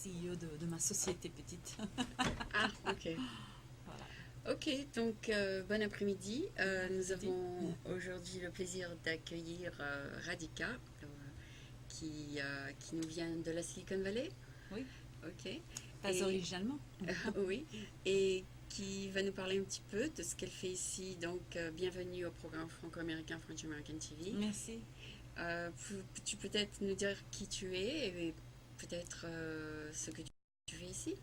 CEO de ma société petite. Ah, ok. Voilà. Ok, donc bon après-midi. Nous C'était- avons aujourd'hui le plaisir d'accueillir Radhika, qui nous vient de la Silicon Valley. Oui, Ok. pas Et originalement. oui, et qui va nous parler un petit peu de ce qu'elle fait ici. Donc, bienvenue au programme franco-américain French American TV. Merci. Peux-tu peut-être nous dire qui tu es et peut-être ce que tu fais ici?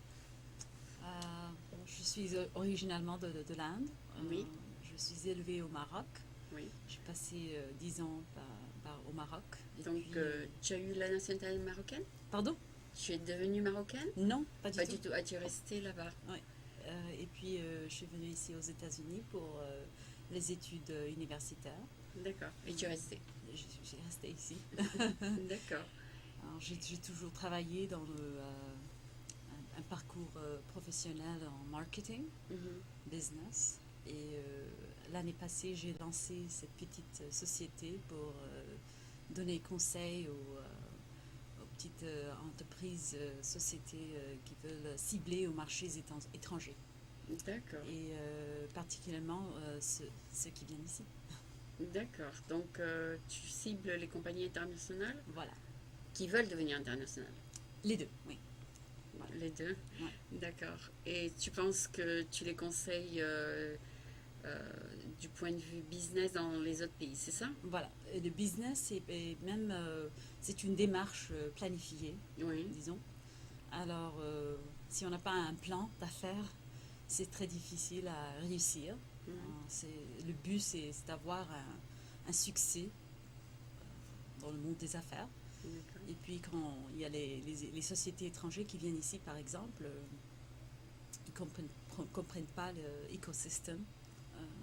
Bon, je suis originalement de l'Inde. Oui, Je suis élevée au Maroc. oui. J'ai passé 10 ans au Maroc. Et Donc, puis, tu as eu la nationalité marocaine? pardon? Tu es devenue marocaine? Non, pas du Pas tout. du tout. As-tu resté là-bas? Oui. Et puis, je suis venue ici aux États-Unis pour les études universitaires. D'accord. Et tu es resté? J'ai resté ici. D'accord. Alors, j'ai toujours travaillé dans un parcours professionnel en marketing, Mhm. business. Et l'année passée, j'ai lancé cette petite société pour donner conseil aux petites entreprises, sociétés qui veulent cibler aux marchés étrangers. D'accord. Et particulièrement ceux qui viennent ici. D'accord. Donc, tu cibles les compagnies internationales Voilà, qui veulent devenir internationales. les deux, oui. Voilà. Les deux. Ouais. D'accord. Et tu penses que tu les conseilles euh, du point de vue business dans les autres pays, c'est ça? Voilà. Et le business, et même, c'est une démarche planifiée, Oui. disons. Alors, si on n'a pas un plan d'affaires, c'est très difficile à réussir. Mhm. Le but, c'est d'avoir un succès dans le monde des affaires. D'accord. Et puis, quand il y a les sociétés étrangères qui viennent ici, par exemple, ils ne comprennent pas l'écosystème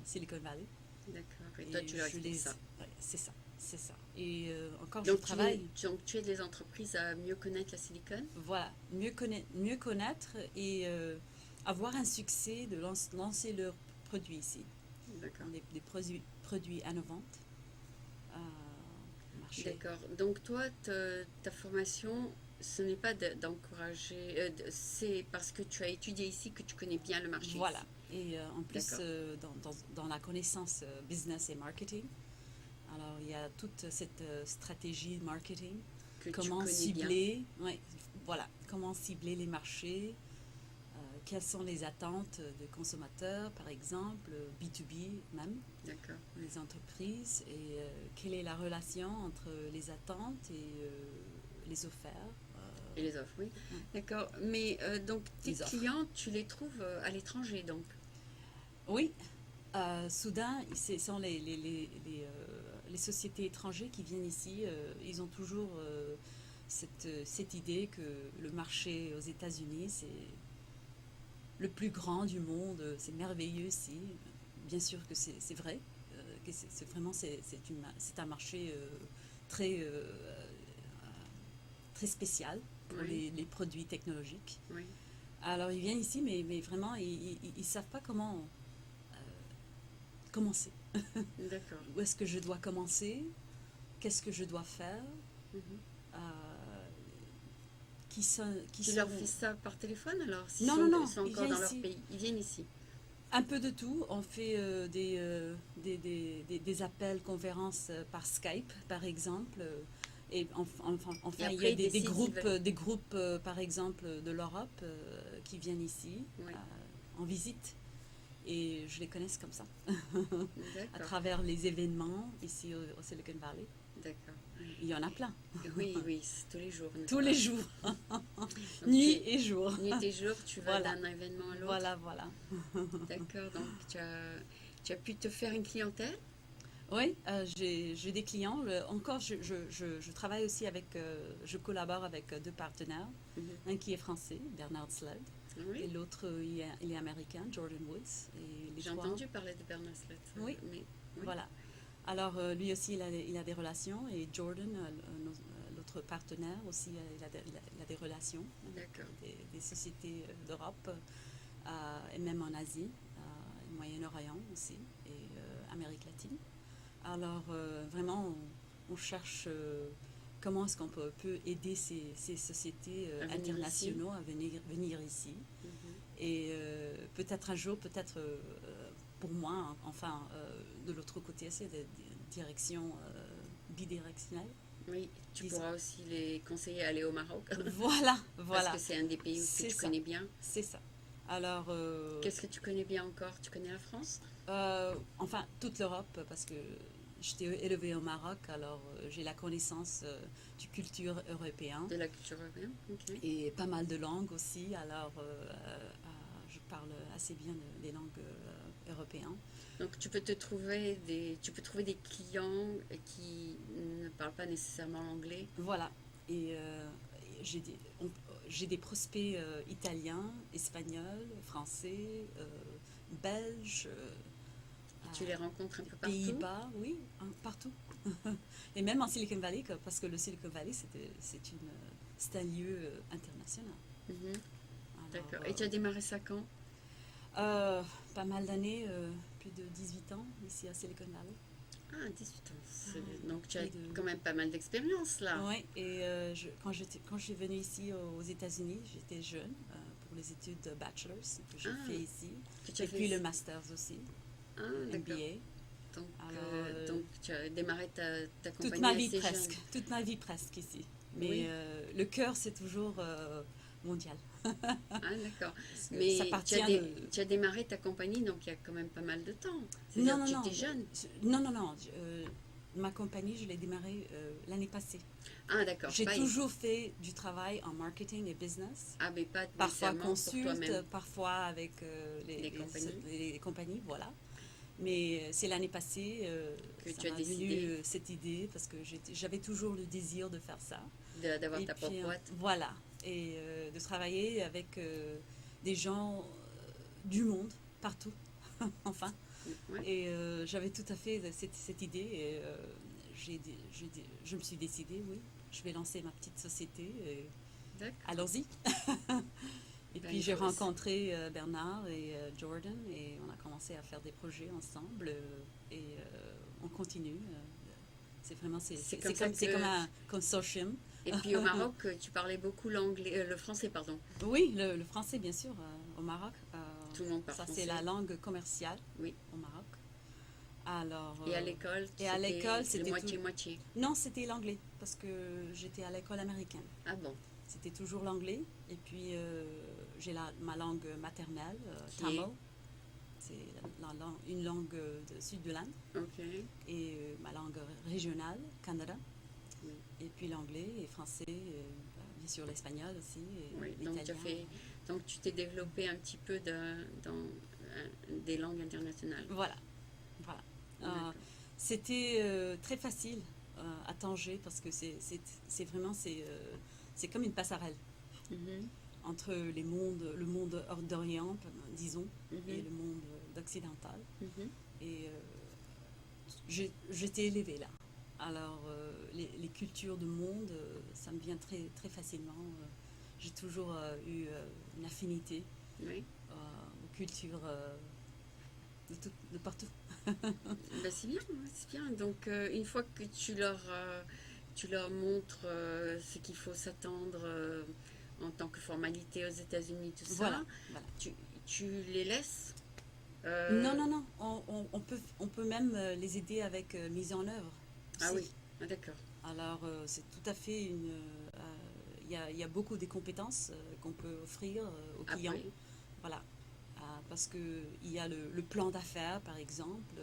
Silicon Valley. D'accord. Et toi, Et tu leur je expliques les... ça. Ouais, c'est ça, c'est ça. Et encore, je Donc travaille. tu aides les entreprises à mieux connaître la silicone? Voilà, mieux connaître et avoir un succès de lancer leurs produits ici. D'accord. Des produits innovants au marché. D'accord. Donc toi, ta formation, ce n'est pas d'encourager, c'est parce que tu as étudié ici que tu connais bien le marché Voilà. ici. Et en plus, D'accord. dans la connaissance business et marketing, alors il y a toute cette stratégie marketing, Que tu comment connais bien. cibler, ouais, voilà, comment cibler les marchés, quelles sont les attentes des consommateurs, par exemple, B2B même, D'accord. les entreprises, et quelle est la relation entre les attentes et les offertes, Et les offres, oui. ouais, D'accord. Mais donc tes les offres. clients, tu les trouves à l'étranger, donc. Oui, soudain, ce sont les sociétés étrangères qui viennent ici. Ils ont toujours cette idée que le marché aux États-Unis, c'est le plus grand du monde, c'est merveilleux ici. Bien sûr que c'est vrai, que c'est un marché très, très spécial pour Oui. les produits technologiques. Oui. Alors ils viennent ici, mais vraiment, ils ne savent pas comment commencer. D'accord. Où est-ce que je dois commencer? Qu'est-ce que je dois faire? Mhm. euh, qui Tu leur sont... fais ça par téléphone alors, s'ils Non, sont, non, non, sont il encore vient dans leur ici. pays? Ils viennent ici. Un peu de tout. On fait des appels, conférences par Skype, par exemple. Et Et enfin, il y a après, ils décident s'ils veulent. des groupes par exemple, de l'Europe qui viennent ici Oui. en visite. Et je les connais comme ça, à D'accord. travers les événements ici au Silicon Valley. D'accord. Il y en a plein, Oui, oui, c'est tous les jours, n'est-ce tous pas? les jours, Donc nuit et jour. nuit et jour, tu vas Voilà, d'un événement à l'autre. voilà, voilà. D'accord, donc tu as pu te faire une clientèle? Oui, j'ai des clients. Encore, je travaille aussi avec, je collabore avec deux partenaires. Mhm. Un qui est français, Bernard Sled, et Oui, l'autre, il est américain, Jordan Woods. Et les j'ai trois, entendu parler de Bernard Slett, oui, mais oui, voilà. Alors, lui aussi, il a des relations, et Jordan, l'autre partenaire aussi, il a des relations avec d'accord. des sociétés d'Europe, et même en Asie, Moyen-Orient aussi, et Amérique latine. Alors, vraiment, on cherche comment est-ce qu'on peut aider ces sociétés À venir ici. internationaux à venir ici. Mhm. Et peut-être un jour, peut-être pour moi, enfin, de l'autre côté, c'est des directions bidirectionnelles, Oui, tu disons. pourras aussi les conseiller à aller au Maroc, Voilà, parce que voilà, c'est un des pays que c'est tu ça, connais bien. c'est ça. Alors, Qu'est-ce que tu connais bien encore? Tu connais la France? enfin, toute l'Europe, parce que j'étais élevée au Maroc, alors j'ai la connaissance du culture européen De la culture européenne? Ok. et pas mal de langues aussi, alors je parle assez bien les langues européennes. Donc tu peux trouver des clients qui ne parlent pas nécessairement anglais. Voilà, et j'ai des, on- j'ai des prospects italiens, espagnols, français, belges, Tu les rencontres un peu partout. Pays-Bas, oui, partout. Et même en Silicon Valley, parce que le Silicon Valley, c'est un lieu international. Mhm. Alors, D'accord. Et tu as démarré ça quand? pas mal d'années, plus de 18 ans ici à Silicon Valley. Ah, 18 ans. Donc tu as Plus de... quand même pas mal d'expérience là. Ouais, et quand je suis venue ici aux États-Unis, j'étais jeune pour les études de bachelor's que j'ai Ah, fait ici, que tu as et fait puis le ici. master's aussi, Ah, d'accord. MBA. Alors, Donc tu as démarré ta toute compagnie ma vie assez jeune. presque, toute ma vie presque ici. Mais Oui. le cœur, c'est toujours mondial. Ah, d'accord. Parce que ça Mais appartient tu as démarré ta compagnie, donc il y a quand même pas mal de temps. Non, C'est-à-dire que non, tu non. étais jeune. Non, non, non. Ma compagnie, je l'ai démarrée l'année passée. Ah, d'accord. J'ai toujours fait du travail en marketing et business. Ah, mais pas Parfois nécessairement pour consulte, toi-même. parfois avec Les compagnies les compagnies, voilà. Mais c'est l'année passée, que ça tu as m'a venu décidé cette idée parce que j'avais toujours le désir de faire ça. d'avoir Et ta propre puis boîte. voilà, et de travailler avec des gens du monde, partout, enfin. Ouais, Et j'avais tout à fait cette idée et je me suis décidée, oui, je vais lancer ma petite société. Et d'accord. allons-y. Et Ben, puis j'ai rencontré Bernard et Jordan et on a commencé à faire des projets ensemble et on continue. C'est vraiment c'est comme ça c'est comme que. un consortium. Et puis au Maroc, tu parlais beaucoup l'anglais, le français, pardon. Oui, le français bien sûr au Maroc. Tout le monde parle Ça c'est la français. langue commerciale Oui. au Maroc. Alors Et à l'école, et à l'école c'était c'était tout. moitié-moitié. Non, c'était l'anglais parce que j'étais à l'école américaine. Ah bon, C'était toujours l'anglais et puis j'ai ma langue maternelle, qui Tamil. est. C'est une langue du sud de l'Inde Ok. et ma langue régionale, Kannada. Oui. Et puis l'anglais et français, bien sûr l'espagnol aussi, et Oui. l'italien. Donc tu t'es développé un petit peu dans des langues internationales. Voilà, voilà. D'accord. C'était très facile à Tanger parce que c'est vraiment c'est comme une passerelle Mhm, entre le monde d'Orient, disons, et mhm, le monde occidental. mhm. Et j'étais élevée là. Alors, les cultures du monde, ça me vient très, très facilement. J'ai toujours eu une affinité Oui. aux cultures de partout. Ben, c'est bien, ouais, c'est bien. Donc une fois que tu leur montres ce qu'il faut s'attendre en tant que formalité aux États-Unis, tout Voilà, ça, voilà. tu, tu les laisses. Non, non, non. On peut même les aider avec mise en œuvre Ah aussi. oui, ah, d'accord. Alors, c'est tout à fait une. Il y a beaucoup de compétences qu'on peut offrir aux clients. Après, Voilà. Parce qu'il y a le plan d'affaires, par exemple,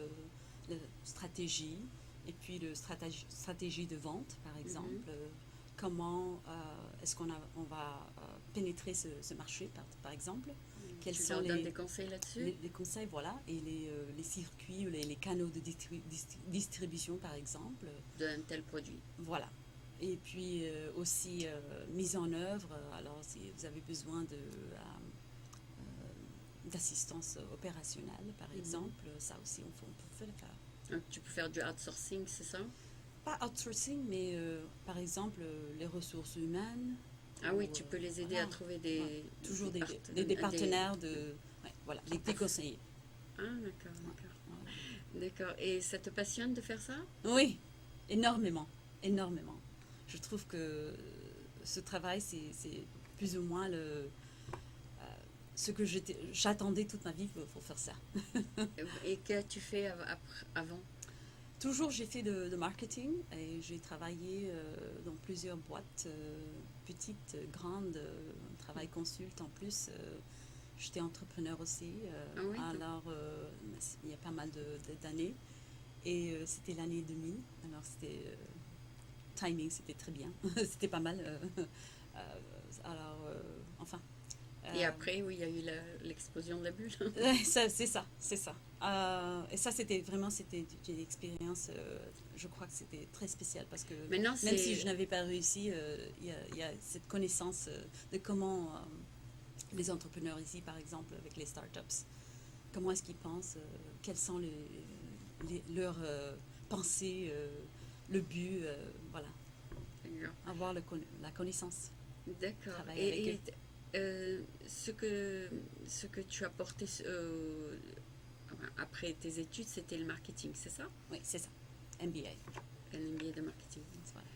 la stratégie, et puis le stratégie de vente, par mhm. exemple. Comment est-ce on va pénétrer ce marché, par exemple. Quels Tu sont leur donnes des conseils là-dessus. les conseils, voilà, et les circuits, les canaux de distribution, par exemple. D'un tel produit. Voilà. Et puis aussi mise en œuvre. Alors, si vous avez besoin d'assistance opérationnelle, par Mhm. exemple, ça aussi, on peut le faire. Donc, tu peux faire du outsourcing, c'est ça? Pas outsourcing, mais par exemple, les ressources humaines. Ah Ou, oui, tu peux les aider à voilà, trouver ouais. Toujours des des- partenaires, ouais, voilà, des conseillers. Ah d'accord, Ouais, d'accord. ouais. D'accord. Et ça te passionne de faire ça? Oui, énormément, énormément. je trouve que ce travail, c'est plus ou moins ce que j'attendais toute ma vie pour faire ça. Et qu'as-tu fait avant? Toujours, j'ai fait de marketing et j'ai travaillé dans plusieurs boîtes, petites, grandes, travail consulte en plus. J'étais entrepreneur aussi, Ah oui, alors il y a pas mal d'années. Et c'était l'année 2000, alors c'était timing, c'était très bien, c'était pas mal. Alors, enfin. et après, oui, il y a eu l'explosion de la bulle. C'est ça, c'est ça. Et ça, c'était une expérience, je crois que c'était très spécial parce que Maintenant, même si je n'avais pas réussi, il y a cette connaissance de comment les entrepreneurs ici, par exemple, avec les startups, comment est-ce qu'ils pensent, quels sont leurs pensées, le but, voilà, avoir la connaissance, D'accord. travailler avec eux. Ce que tu as porté après tes études, c'était le marketing, c'est ça? Oui, c'est ça, MBA. Un MBA de marketing. Voilà.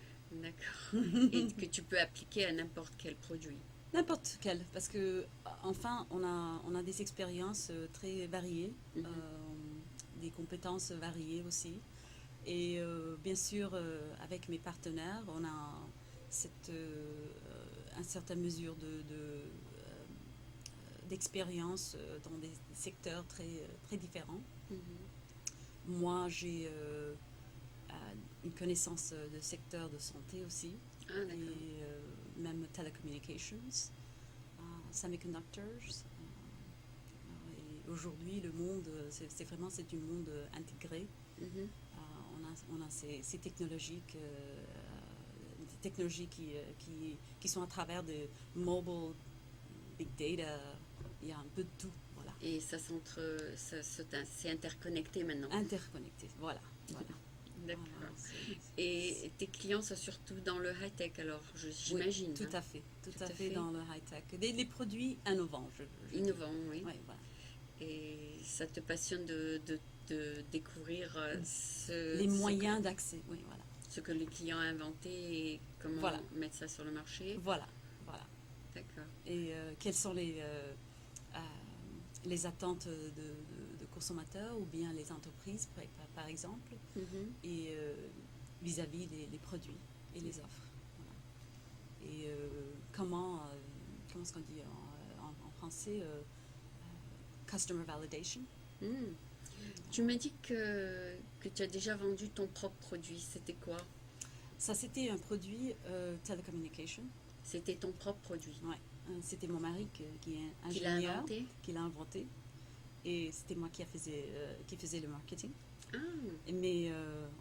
D'accord. Et que tu peux appliquer à n'importe quel produit. N'importe quel, parce que enfin, on a des expériences très variées, des compétences variées aussi. Et bien sûr, avec mes partenaires, on a une certaine mesure d'expérience dans des secteurs très différents. Moi, j'ai une connaissance de secteur de santé aussi, Ah, d'accord. et même telecommunications, semiconductors. Et aujourd'hui, le monde, c'est vraiment un monde intégré. Mhm. On a ces technologies, des technologies qui sont à travers de mobile, big data, il y a un peu de tout, voilà. Et c'est interconnecté maintenant. Interconnecté, voilà. Voilà. D'accord. Voilà, Et tes clients sont surtout dans le high-tech, alors, j'imagine. oui, tout à fait, tout à fait dans le high-tech. Les produits innovants, Innovants, oui. Ouais, voilà. Et ça te passionne de découvrir Les moyens d'accès, oui, voilà. ce que les clients ont inventé et comment Voilà. mettre ça sur le marché. Voilà, voilà. D'accord. Et quelles sont les attentes de consommateurs ou bien les entreprises, par exemple, Mhm. et vis-à-vis les produits et les offres. Voilà. Et comment est-ce qu'on dit en français, customer validation. Mhm. Tu m'as dit que tu as déjà vendu ton propre produit. C'était quoi? Ça, c'était un produit telecommunication. C'était ton propre produit. Ouais. C'était mon mari qui est Qui l'a ingénieur, inventé? qui l'a inventé. Et c'était moi qui faisait le marketing. Ah, Mais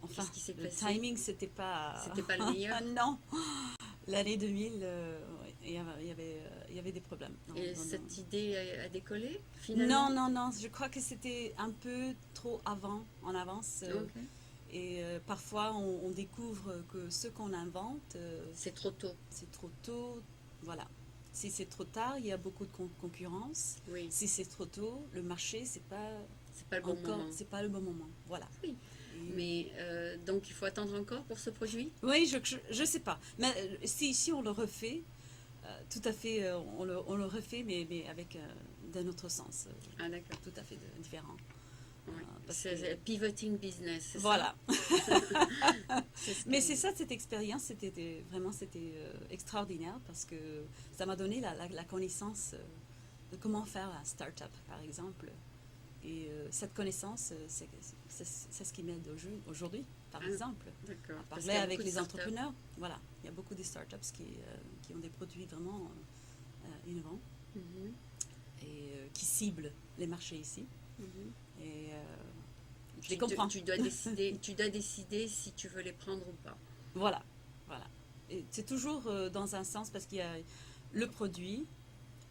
enfin, qu'est-ce qui s'est le passé? timing, c'était pas... C'était pas le meilleur? Non, l'année 2000, ouais, il y avait des problèmes. Et cette idée a décollé, Non, finalement? non, non, je crois que c'était un peu trop en avance. Ok. Et parfois, on découvre que ce qu'on invente, C'est trop tôt. c'est trop tôt. Voilà. Si c'est trop tard, il y a beaucoup de concurrence. Oui, Si c'est trop tôt, le marché, c'est pas c'est pas le bon encore, moment. c'est pas le bon moment. Voilà. Oui. Et- Mais donc il faut attendre encore pour ce produit? oui, je sais pas. Mais si on le refait, tout à fait, on le refait, mais avec d'un autre sens, Ah, d'accord. tout à fait différent. Ouais. Parce C'est que- pivoting business, c'est voilà. ça? C'est ce Mais que- c'est ça, cette expérience, c'était extraordinaire parce que ça m'a donné la connaissance de comment faire un start-up, par exemple. Et cette connaissance, c'est ce qui m'aide aujourd'hui, par Ah, exemple. D'accord. À Parce parler qu'il y a avec beaucoup de les startups. entrepreneurs. Voilà, il y a beaucoup de startups qui ont des produits vraiment innovants Mhm, et qui ciblent les marchés ici. mhm. Et je les comprends. Tu dois décider si tu veux les prendre ou pas. Voilà, voilà. Et c'est toujours dans un sens parce qu'il y a le produit,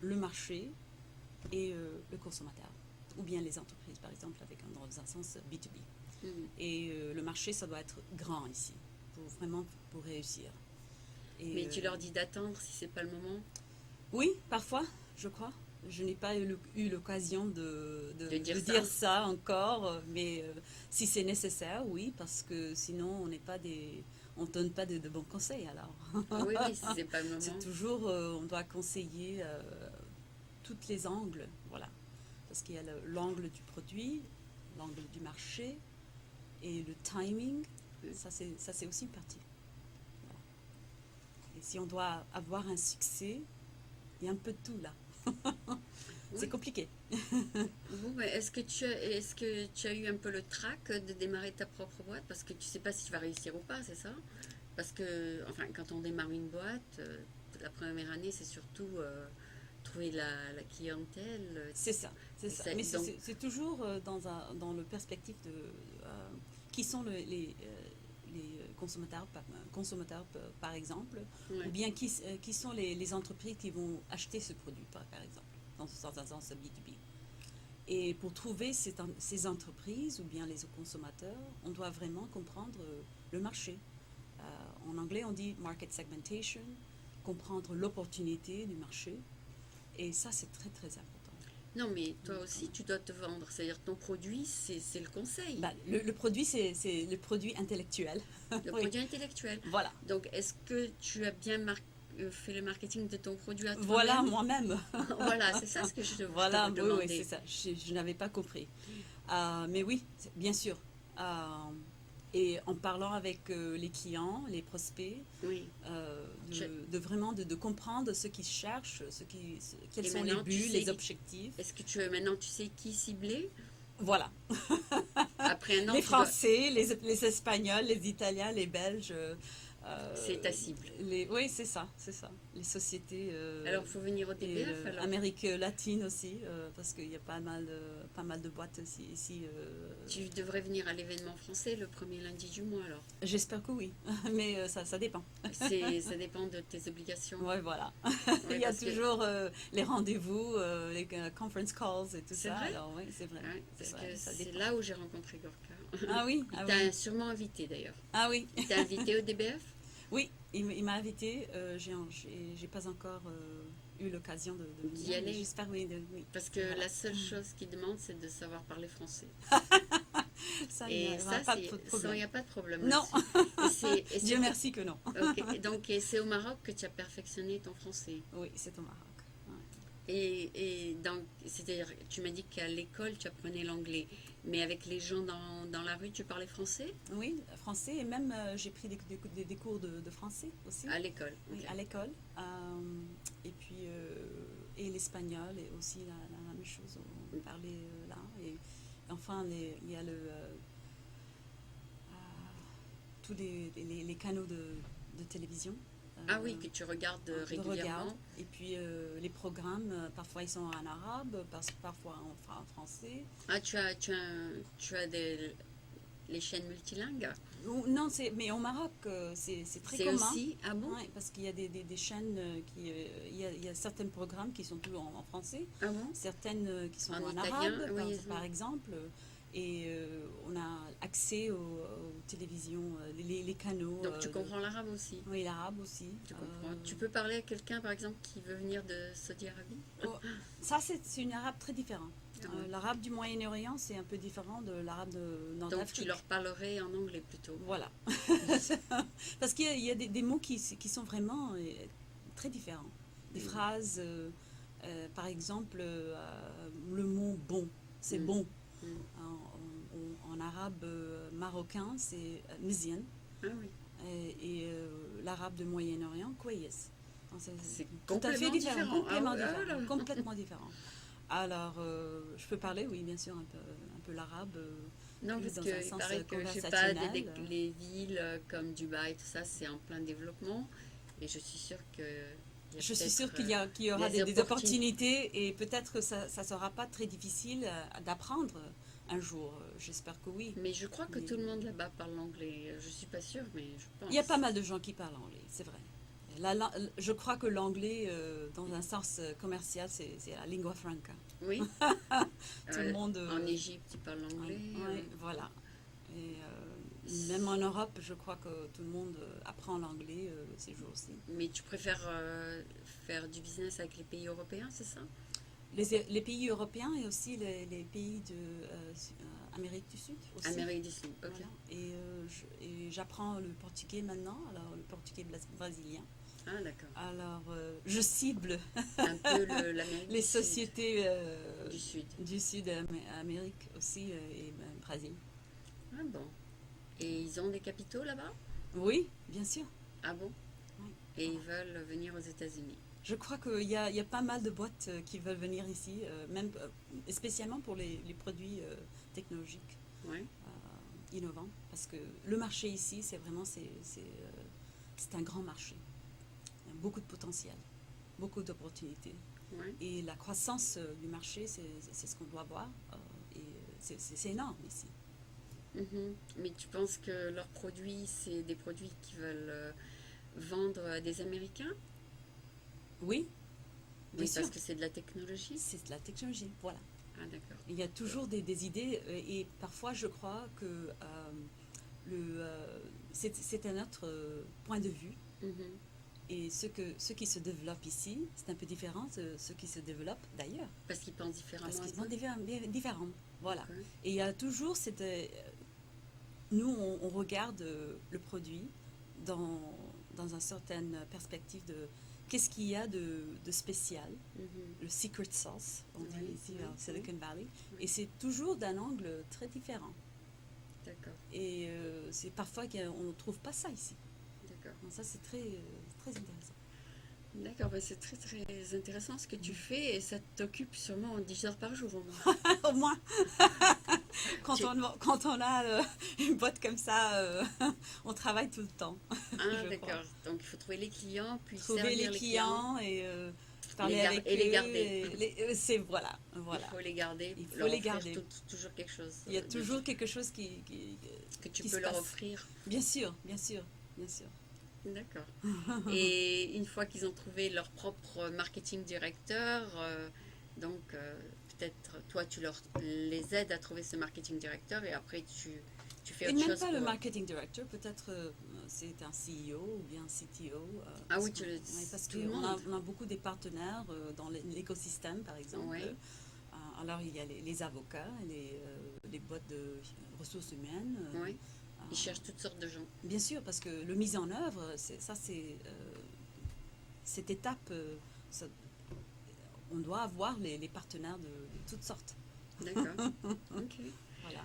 le marché et le consommateur. Ou bien les entreprises, par exemple, dans un sens B2B. Mhm. Et le marché, ça doit être grand ici, pour réussir. Et, Mais tu leur dis d'attendre si c'est pas le moment oui, parfois, je crois. Je n'ai pas eu l'occasion de dire ça. ça encore, mais si c'est nécessaire, oui, parce que sinon on on ne donne pas de bons conseils alors. Oui, oui, si c'est pas le moment. C'est toujours, on doit conseiller toutes les angles, voilà. Parce qu'il y a l'angle du produit, l'angle du marché et le timing. Ça, c'est aussi une partie. Voilà. Et si on doit avoir un succès, il y a un peu de tout là. C'est Oui. compliqué. Bon, mais est-ce que tu as eu un peu le trac de démarrer ta propre boîte parce que tu sais pas si tu vas réussir ou pas, c'est ça? Parce que, enfin, quand on démarre une boîte, la première année, c'est surtout trouver la clientèle. C'est ça, c'est ça. Mais Donc, c'est toujours dans le perspective de qui sont les consommateurs, consommateurs par exemple, ou ouais. bien qui sont les entreprises qui vont acheter ce produit, par exemple, dans ce B2B. Et pour trouver ces entreprises ou bien les consommateurs, on doit vraiment comprendre le marché. En anglais, on dit market segmentation, comprendre l'opportunité du marché. Et ça, c'est très, très important. Non, mais toi Donc, aussi, tu dois te vendre. C'est-à-dire ton produit, c'est le conseil, bah, le produit, c'est le produit intellectuel. le Oui, produit intellectuel. voilà. Donc, est-ce que tu as bien fait le marketing de ton produit à Voilà, toi-même? moi-même. Voilà, c'est ça ce que je te Voilà, oui, oui, c'est demandais. ça. Je n'avais pas compris. Mais oui, bien sûr. Euh, et en parlant avec les clients, les prospects, Oui. Je- de vraiment de comprendre ce qu'ils cherchent, quels Et sont les maintenant, tu buts, les sais, objectifs. maintenant tu sais qui cibler? Voilà. Après un an, Les tu dois. Français, les Espagnols, les Italiens, les Belges. C'est ta cible. Oui, c'est ça, c'est ça. Les sociétés Alors, il faut venir au et DBF alors. Amérique latine aussi, parce qu'il y a pas mal de boîtes ici. Tu devrais venir à l'événement français le premier lundi du mois alors. J'espère que oui, mais ça dépend. Ça dépend de tes obligations. Ouais, voilà. Il Oui, y a parce que toujours les rendez-vous, les conference calls et tout c'est ça. vrai. Alors oui, Ouais, c'est parce vrai, que ça c'est dépend. là où j'ai rencontré Gorka. Ah oui, Il ah t'a oui, sûrement invité d'ailleurs. ah oui. Il t'a invité au DBF? Oui, il m'a invité. J'ai pas encore eu l'occasion de D'y venir, mais aller. j'espère oui, oui. Parce que Voilà. la seule chose qu'il demande, c'est de savoir parler français. Ça, il n'y Et aura ça, pas de il problème. n'y a pas de problème Non, là-dessus. Et Dieu merci que non. ok. Et c'est au Maroc que tu as perfectionné ton français. Oui, c'est au Maroc. Ouais. C'est-à-dire, tu m'as dit qu'à l'école, tu apprenais l'anglais. Mais avec les gens dans la rue, tu parlais français? Oui, français et même j'ai pris des cours de français aussi. À l'école, Oui, ok. à l'école. Et puis, et l'espagnol est aussi la même chose. On parlait là. Et enfin, il y a tous les canaux de télévision Ah oui, que tu regardes de regard. régulièrement. Et puis, les programmes, parfois ils sont en arabe, parfois en français. Ah, tu as les chaînes multilingues? Non, mais au Maroc, c'est très C'est commun. aussi, ah bon? Ouais, parce qu'il y a des chaînes il y a certains programmes qui sont toujours en français, Ah bon? certaines qui sont En en italien, arabe, oui. par exemple. Et on a accès aux télévisions, les canaux. Donc tu comprends l'arabe aussi. Oui, l'arabe aussi. Tu comprends. Tu peux parler à quelqu'un, par exemple, qui veut venir de Saudi Arabie? Oh, ça, c'est une arabe très différente. Ah ouais. L'arabe du Moyen-Orient, c'est un peu différent de l'arabe de Donc tu Nord-Afrique. leur parlerais en anglais plutôt. Voilà. Parce qu'il y a des mots qui sont vraiment très différents. Des Mm. phrases, par exemple, le mot bon, c'est Mm. bon. Mm. En arabe marocain, c'est mizyan. Ah oui. Et l'arabe de Moyen-Orient, kwayes. Donc, C'est tout à fait complètement différent, différent. Ah, complètement ouais, ah différent, là là. complètement différent. Alors, je peux parler, oui, bien sûr, un peu l'arabe, Non, plus parce dans un qu'il sens paraît que, je sais pas, conversationnel. les villes comme Dubaï, tout ça, c'est en plein développement. Et je suis sûre que il y a Je suis sûre peut-être qu'il y aura des des opportunités. opportunités et peut-être que ça ne sera pas très difficile d'apprendre un jour. J'espère que oui. Mais je crois que Mais tout le monde là-bas parle anglais. Je suis pas sûre, mais je il y a pas pense. mal de gens qui parlent anglais, c'est vrai. Je crois que l'anglais, dans un sens commercial, c'est la lingua franca. Oui. Tout le monde. En Égypte, ils parlent anglais. Oui, voilà. Et même en Europe, je crois que tout le monde apprend l'anglais ces jours-ci. Mais tu préfères faire du business avec les pays européens, c'est ça? les pays européens et aussi les pays de Amérique du Sud aussi. Amérique du Sud, ok. Voilà. Et j'apprends le portugais maintenant, alors le portugais brésilien. Ah, d'accord. Alors, je cible Un peu l'Amérique les du Sud. sociétés Du Sud. du Sud, Amérique aussi, et Brésil. Ah bon. Et ils ont des capitaux là-bas? Oui, bien sûr. Ah bon? Oui. Et ils veulent venir aux États-Unis. Je crois qu'il y a pas mal de boîtes qui veulent venir ici, même spécialement pour les produits technologiques Ouais. innovants, parce que le marché ici, c'est un grand marché. Il y a beaucoup de potentiel, beaucoup d'opportunités. Ouais. Et la croissance du marché, c'est ce qu'on doit voir. Et c'est énorme ici. Mhm. Mais tu penses que leurs produits, c'est des produits qui veulent vendre à des Américains? Oui, bien Oui, sûr, parce que c'est de la technologie. c'est de la technologie. Voilà. Ah, d'accord. Il y a toujours des idées et parfois je crois que c'est un autre point de vue. Mhm. Et ce qui se développe ici, c'est un peu différent de ce qui se développe d'ailleurs. Parce qu'ils pensent différemment Parce un qu'ils sont peu. différents. Voilà. Ok. Et il y a toujours cette... nous, on regarde le produit dans, dans une certaine perspective de qu'est-ce qu'il y a de spécial, Mhm. le secret sauce, on dit Oui, ici oui, en Silicon Valley. oui. Et c'est toujours d'un angle très différent. D'accord, Et c'est parfois qu'on ne trouve pas ça ici. d'accord. Donc ça, c'est très intéressant. D'accord, bah c'est très très intéressant ce que tu fais et ça t'occupe sûrement 10 heures par jour au moins. Au moins, Tu- quand on a une boîte comme ça, on travaille tout le temps, Ah, je crois. d'accord. Donc il faut trouver les clients, puis Trouver les servir les clients clients et parler avec et eux. les garder. C'est voilà, Il voilà. faut les garder, Il faut leur les offrir garder. toujours quelque chose Il y a toujours quelque chose que tu qui peux se leur passe. offrir. Bien sûr, bien sûr, bien sûr. D'accord. Et une fois qu'ils ont trouvé leur propre marketing directeur, donc peut-être toi tu les aides à trouver ce marketing directeur et après tu fais Et autre même chose pas le pour eux. marketing director, peut-être c'est un CEO ou bien un CTO. Ah oui, Parce tout le qu'on monde. on a beaucoup de partenaires dans l'écosystème, par exemple. Oui, Alors, il y a les avocats, les boîtes de ressources humaines. oui. Euh, Ils cherchent toutes sortes de gens. bien sûr, parce que le mise en œuvre, c'est cette étape, ça- on doit avoir les partenaires de toutes sortes. D'accord. Ok. Voilà.